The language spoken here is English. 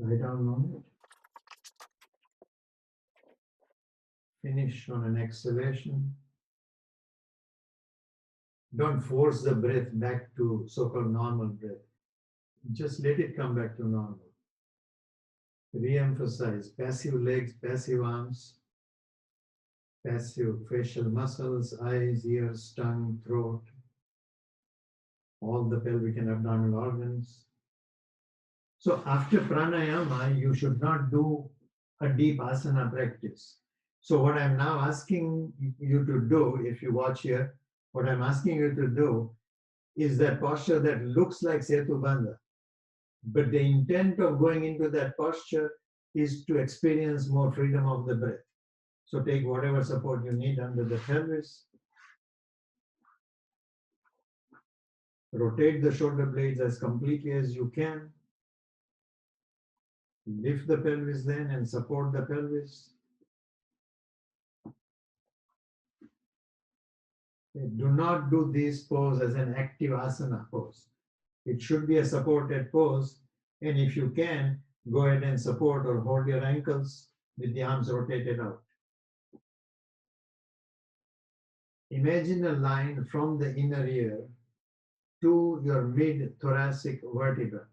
Lie down on it. Finish on an exhalation. Don't force the breath back to so-called normal breath. Just let it come back to normal. Re-emphasize passive legs, passive arms, passive facial muscles, eyes, ears, tongue, throat, all the pelvic and abdominal organs. So after pranayama, you should not do a deep asana practice. So what I'm now asking you to do, if you watch here, what I'm asking you to do is that posture that looks like Setu Bandha. But the intent of going into that posture is to experience more freedom of the breath. So take whatever support you need under the pelvis. Rotate the shoulder blades as completely as you can. Lift the pelvis then and support the pelvis. Do not do this pose as an active asana pose. It should be a supported pose. And if you can, go ahead and support or hold your ankles with the arms rotated out. Imagine a line from the inner ear to your mid-thoracic vertebra.